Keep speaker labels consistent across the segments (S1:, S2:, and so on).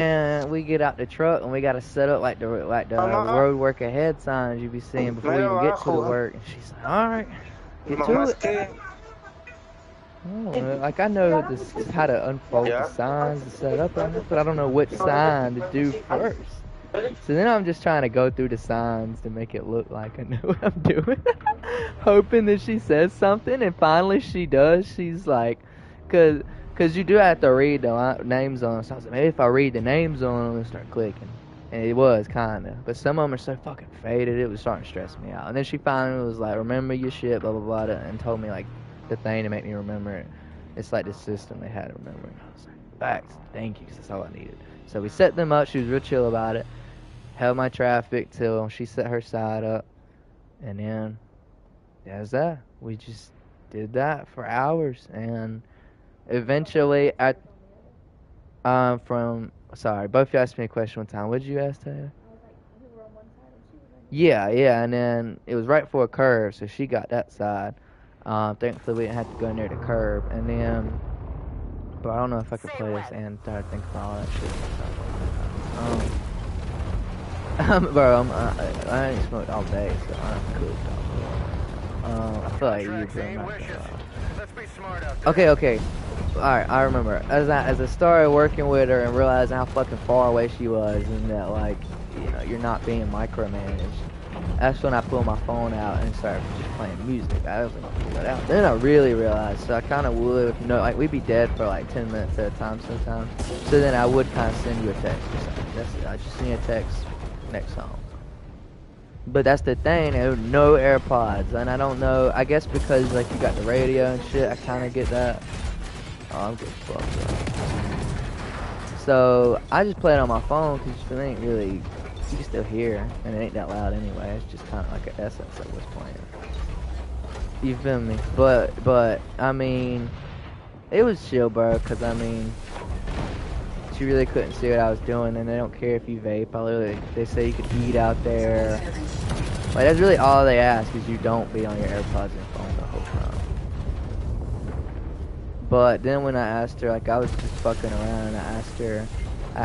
S1: And we get out the truck and we gotta set up like the road work ahead signs you be seeing before you even get to the work. And she's like, "All right, get to it." Oh, like I know this how to unfold the signs to set up on it, but I don't know which sign to do first. So then I'm just trying to go through the signs to make it look like I know what I'm doing, hoping that she says something, and finally she does. She's like, cause you do have to read the names on them. So I was like, maybe if I read the names on them and start clicking. And it was kinda, but some of them are so fucking faded, it was starting to stress me out. And then she finally was like, remember your shit, blah blah blah, and told me like the thing to make me remember it. It's like the system they had to remember. And I was like, facts, thank you, 'cause that's all I needed. So we set them up. She was real chill about it. Held my traffic till she set her side up, and then that's that. We just did that for hours, and eventually, from sorry, both you asked me a question one time. What did you ask her? Yeah, yeah, and then it was right for a curve, so she got that side. Thankfully, we didn't have to go near the curb, and then, but I don't know if I could play this and start thinking about all that shit. Bro, I ain't smoked all day, so I'm cooked all day. I feel like you've been Okay, okay. Alright, I remember. As I started working with her and realizing how fucking far away she was and that, like, you know, you're not being micromanaged, that's when I pulled my phone out and started just playing music. I was gonna pull that out. Then I really realized, so I kind of would, you know, like, we'd be dead for like 10 minutes at a time sometimes. So then I would kind of send you a text or something. That's it. I just send you a text next song. But that's the thing, no AirPods, and I don't know, I guess because like you got the radio and shit, I kind of get that. Oh, I'm getting fucked up. So I just play it on my phone because it ain't really, you can still hear, and it ain't that loud anyway. It's just kind of like an essence of what's playing. You feel me? But I mean, it was chill, bro. Cause I mean, she really couldn't see what I was doing, and they don't care if you vape. They say you could eat out there. Like that's really all they ask is you don't be on your AirPods and phone the whole time. But then when I asked her, like I was just fucking around, and I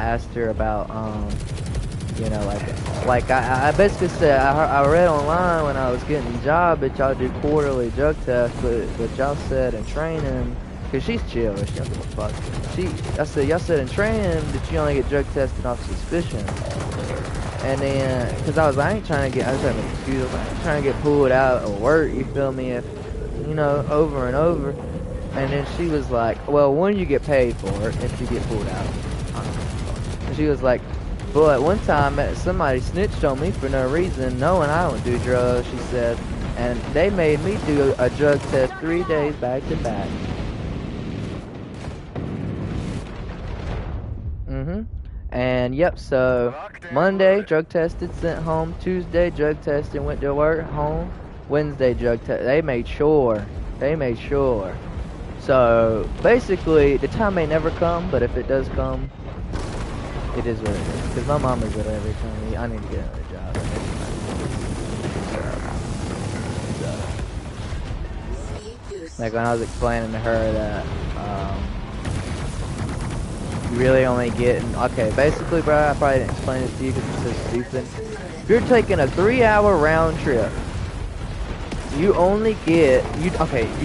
S1: asked her about you know, like I basically said I read online when I was getting the job that y'all do quarterly drug tests, but y'all said in training. Cause she's chill, she don't give a fuck. I said, y'all said in training that you only get drug tested off suspicion. And then, cause I was like, I ain't trying to get, I was having an excuse, I was like, I ain't trying to get pulled out of work, you feel me, if, you know, over and over. And then she was like, well, when you get paid for it, if you get pulled out. And she was like, but one time somebody snitched on me for no reason, knowing I don't do drugs, she said, and they made me do a drug test 3 days back to back. And yep, so Monday drug tested, sent home. Tuesday drug tested, went to work, home. Wednesday drug test. They made sure. So basically, the time may never come, but if it does come, it is what it is. Because my mom is literally telling me I need to get another job. So, like when I was explaining to her that. You really only get, okay, basically, bro, I probably didn't explain this to you because it's so stupid. If you're taking a 3-hour round trip, you only get, you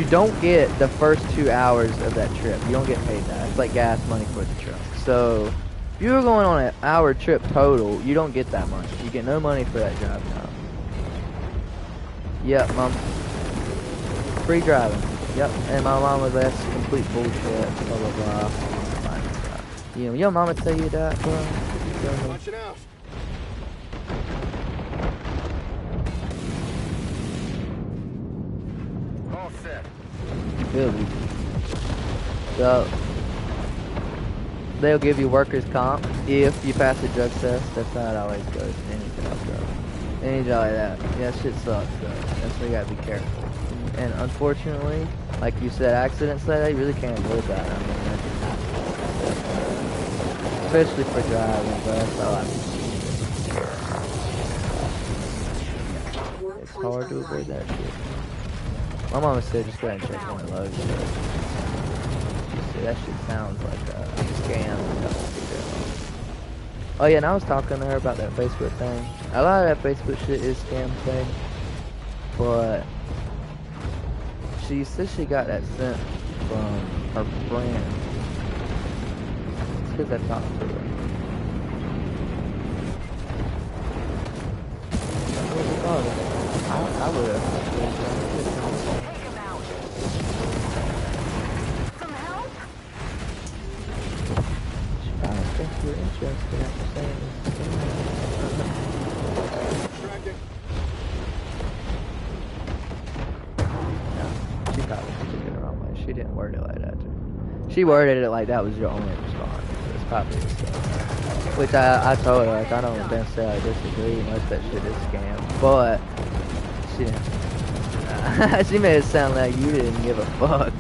S1: don't get the first 2 hours of that trip. You don't get paid that. It's like gas money for the truck. So, if you're going on an hour trip total, you don't get that much. You get no money for that drive time. Yep, mom. Free driving. Yep, and my mom was like, that's complete bullshit, blah, blah, blah. You know, your mama tell you that, bro?
S2: Watch it out. All set.
S1: Really? So, they'll give you workers' comp if you pass the drug test. That's how it always goes. Anything else, bro. Any job like that. Yeah, shit sucks, though. That's why you gotta be careful. And unfortunately, like you said, accidents like that, you really can't avoid that. I mean, that just happens. Especially for driving, but that's all I mean. It's hard to avoid that shit. My mama said just go ahead and check on the load. See, that shit sounds like a scam. Oh yeah, and I was talking to her about that Facebook thing. A lot of that Facebook shit is scam thing, but she said she got that sent from her friend. It's because I talked to her. I would have. I think you're interested after saying this. No, she probably took it the wrong way. She didn't word it like that. She worded it like that was your only response. It's probably a scam. Which I told her, like, I don't necessarily disagree. Most of that shit is scam. But she didn't. She made it sound like you didn't give a fuck.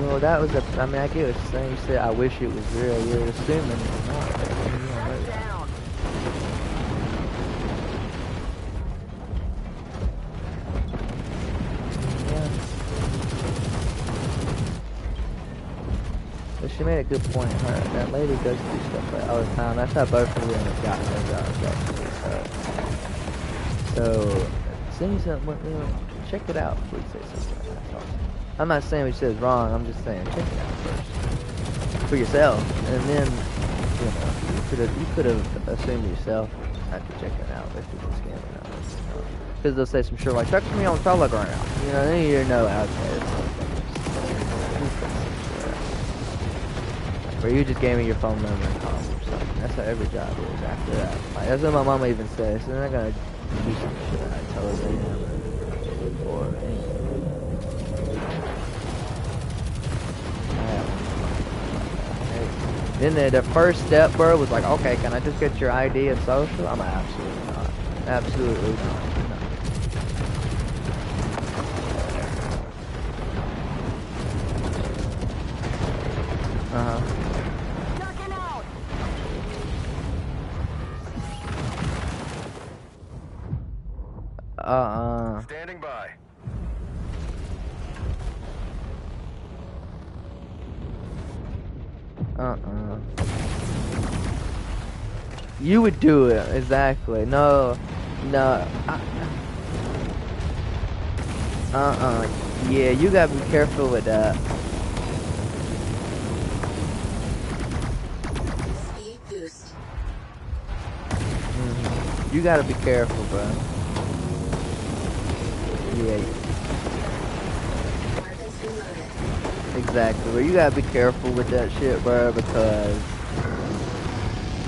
S1: Well, that was a. I mean, I get what you're saying. You said, I wish it was real. You're assuming it's not. I mean, you don't know that. Yeah. But she made a good point. That lady does do stuff like all the time. That's how both of them have gotten their jobs, actually. So send me something. You know, check it out. Please say something. That's awesome. I'm not saying what she says wrong, I'm just saying check it out first. For yourself. And then, you know, you could have assumed yourself after checking it out if you were scamming out. Because they'll say some shit like, text me on Telegram. You know, then you know out there. Or you just gave me your phone number and call me or something. That's how every job is after that. Like, that's what my mama even says. So they're not going to do some shit I tell her they have. Or anything. Then the first step, bro, was like, okay, can I just get your ID and social? I'm like, absolutely not. Absolutely not.
S2: Standing by.
S1: You would do it, exactly. No. Yeah, you gotta be careful with that.
S3: Speed boost.
S1: You gotta be careful, bro. Yeah. Exactly. Well, you gotta be careful with that shit, bro, because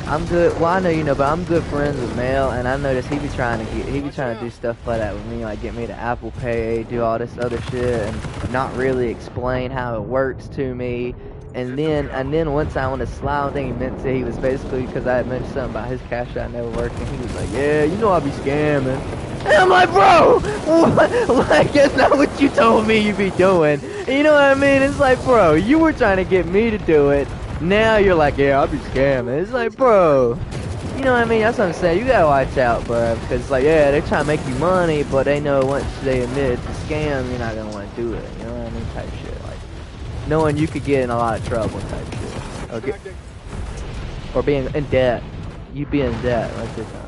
S1: I'm good. Well, I know you know, but I'm good friends with Mel, and I noticed he be trying to do stuff like that with me, like get me to Apple Pay, do all this other shit, and not really explain how it works to me. And then once I went to slide thing, he meant to. He was basically because I had mentioned something about his cash out never working. He was like, "Yeah, you know I be scamming." And I'm like, "Bro, what? Like that's not what you told me you be doing." You know what I mean? It's like, bro, you were trying to get me to do it. Now you're like, "Yeah, I'll be scamming." It's like, bro, you know what I mean? That's what I'm saying. You gotta watch out, bro, because it's like, yeah, they're trying to make you money, but they know once they admit it's a scam, you're not gonna want to do it. You know what I mean? Type shit. Like knowing you could get in a lot of trouble, type shit, or being in debt. You be in debt, like this time.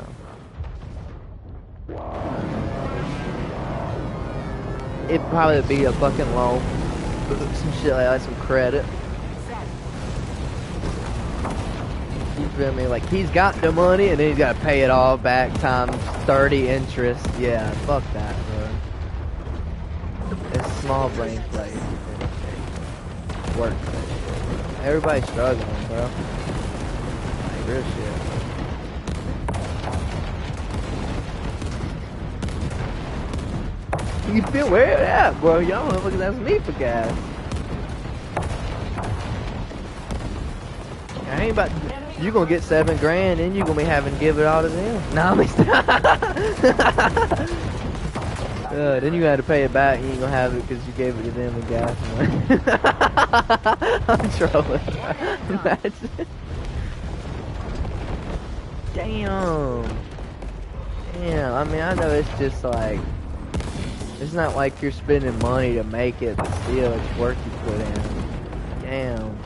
S1: It'd probably be a fucking loan, some shit like that, some credit. You feel me? Like he's got the money and then he's got to pay it all back times 30 interest. Yeah, fuck that, bro. It's small brain play. Work. Everybody's struggling, bro. Like real shit. You feel where it at, bro? Y'all motherfuckers asking me for gas. I ain't about to, you gonna get $7 grand and you gonna be having to give it all to them. Nah, I'm then you had to pay it back. You ain't gonna have it because you gave it to them in gas money. I'm trolling. Imagine. Damn. I mean, I know it's just like It's not like you're spending money to make it, but still, it's work you put in. Damn.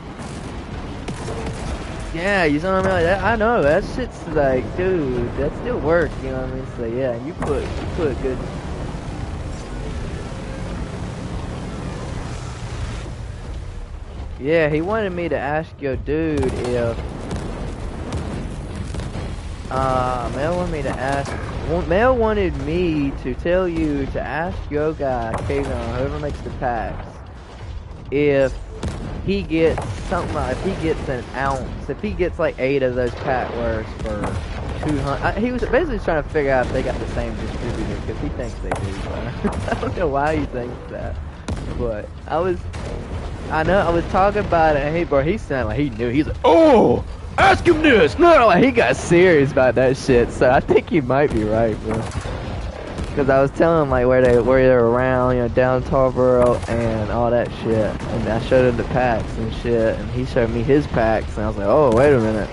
S1: Yeah, you know what I mean? Like that, I know, that shit's like, dude, that's still work, you know what I mean? So yeah, you put good. Yeah, he wanted me to ask your dude if, Mel wanted me to ask, Mel wanted me to tell you to ask your guy, Kayvon, whoever makes the packs, if he gets something like, if he gets an ounce, if he gets like 8 of those pack words for 200, he was basically trying to figure out if they got the same distributor, because he thinks they do, but I don't know why he thinks that, but I was talking about it, and he sounded like he knew. He's like, oh, ask him this. No, like he got serious about that shit. So I think he might be right, bro. Because I was telling him like where they're around, you know, down Tarboro and all that shit. And I showed him the packs and shit, and he showed me his packs, and I was like, oh, wait a minute.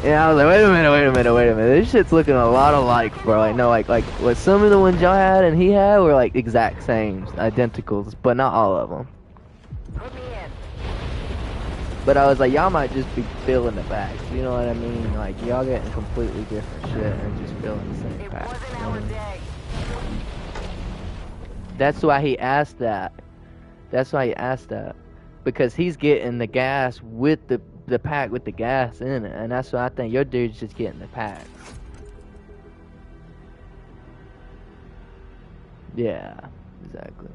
S1: Yeah, I was like, wait a minute. This shit's looking a lot alike, bro. Like, no, like what some of the ones y'all had and he had were like exact same, identicals, but not all of them. But I was like, y'all might just be filling the packs. You know what I mean? Like, y'all getting completely different shit and just filling the same packs. You know what I mean? That's why he asked that. Because he's getting the gas with the pack with the gas in it. And that's why I think your dude's just getting the packs. Yeah, exactly.